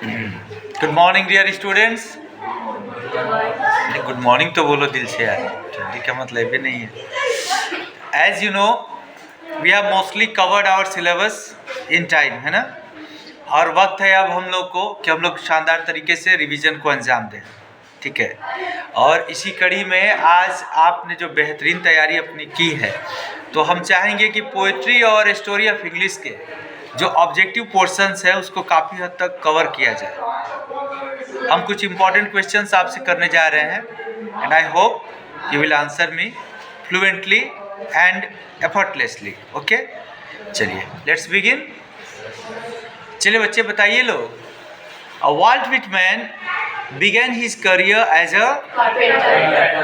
Good morning dear students. Good morning तो बोलो दिल से यार, ठंडी का मतलब भी नहीं है। As you know we have mostly covered our syllabus in time, है ना। और वक्त है अब हम लोग को कि हम लोग शानदार तरीके से रिवीजन को अंजाम दें, ठीक है। और इसी कड़ी में आज आपने जो बेहतरीन तैयारी अपनी की है, तो हम चाहेंगे कि पोइट्री और स्टोरी ऑफ इंग्लिश के जो ऑब्जेक्टिव पोर्शंस है उसको काफ़ी हद तक कवर किया जाए। हम कुछ इंपॉर्टेंट क्वेश्चंस आपसे करने जा रहे हैं and I hope you will answer me fluently and effortlessly. Okay, चलिए लेट्स बिगिन। चलिए बच्चे बताइए लोग। Walt Whitman began his career as a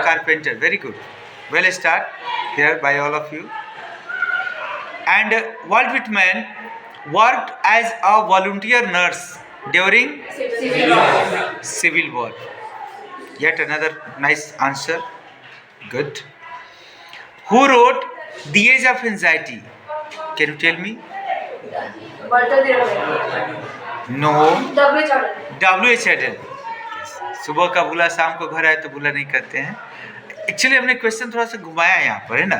carpenter. Very good. Well start here by all of you. And Walt Whitman worked as a volunteer nurse during Civil War. Yet another nice answer. Good. Who wrote The Age of Anxiety? Can you tell me? No. W.H. Auden. सुबह का भूला शाम को घर आए तो भूला नहीं करते हैं। एक्चुअली हमने क्वेश्चन थोड़ा सा घुमाया यहाँ पर, है ना।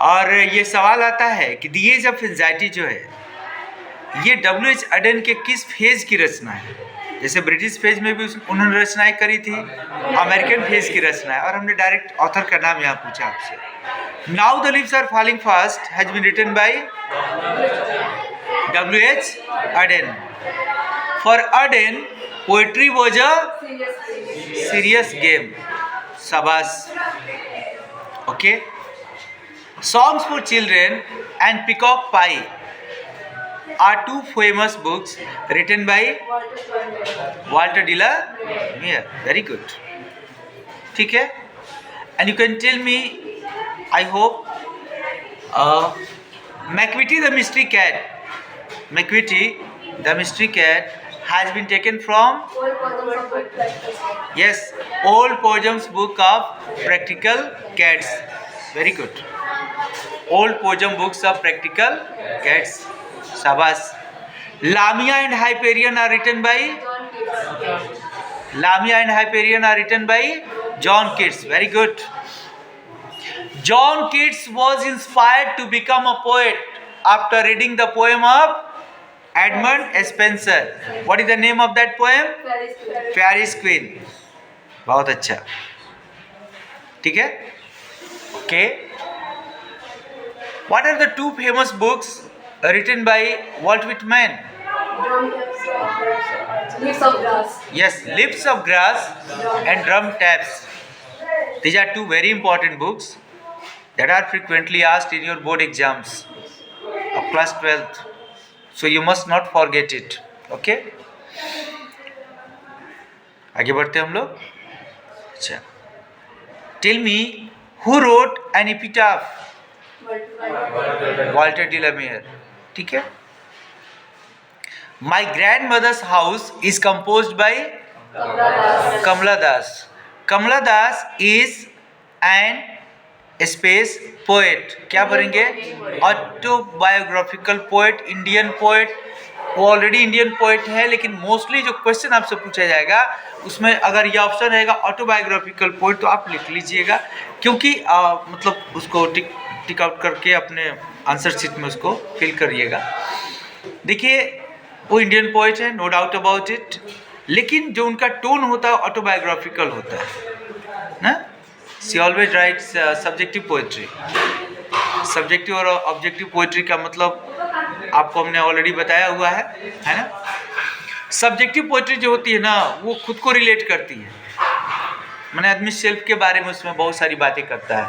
और ये सवाल आता है कि द एज ऑफ एंजाइटी जो है ये W.H. एडन के किस फेज की रचना है। जैसे ब्रिटिश फेज में भी उन्होंने रचनाएं करी थी, अमेरिकन फेज की रचना है, और हमने डायरेक्ट ऑथर का नाम यहाँ पूछा आपसे। Now the leaves are falling fast has been written by W.H. Auden. For Auden poetry was a serious game. Sabas. Okay. Songs for Children and Peacock Pie are two famous books written by Walter de la Mare. Very good. ठीक है. And you can tell me, I hope, McVitie the Mystery Cat. McVitie the Mystery Cat has been taken from Old Poejam's book of Practical Cats. Very good. Old Poejam books of Practical Cats. Sabas. Lamia and Hyperion are written by John Keats. Very good. John Keats was inspired to become a poet after reading the poem of Edmund Spenser. What is the name of that poem? Faery's Queen. बहुत अच्छा, ठीक है। Okay. What are the two famous books written by Walt Whitman? Leaves of Grass. Yes, Lips of Grass and Drum Taps. These are two very important books that are frequently asked in your board exams of class 12th. So you must not forget it. Okay? आगे बढ़ते हम लोग। अच्छा, Tell me who wrote an epitaph? Walter de la Mare. ठीक है? My grandmother's house is composed by Kamala Das. Kamala Das is an space poet. क्या पढ़ेंगे? Autobiographical poet, Indian poet. वो ऑलरेडी इंडियन पोएट है, लेकिन mostly जो question आपसे पूछा जाएगा उसमें अगर ये ऑप्शन रहेगा ऑटोबायोग्राफिकल पोएट तो आप लिख लीजिएगा, क्योंकि मतलब उसको टिक आउट करके अपने आंसर शीट में उसको फिल करिएगा। देखिए वो इंडियन पोएट है, नो डाउट अबाउट इट, लेकिन जो उनका टोन होता है ऑटोबायोग्राफिकल होता है ना। She always writes subjective poetry. Subjective और objective poetry का मतलब आपको हमने ऑलरेडी बताया हुआ है ना। Subjective poetry जो होती है ना वो खुद को रिलेट करती है, माने आदमी सेल्फ के बारे में उसमें बहुत सारी बातें करता है।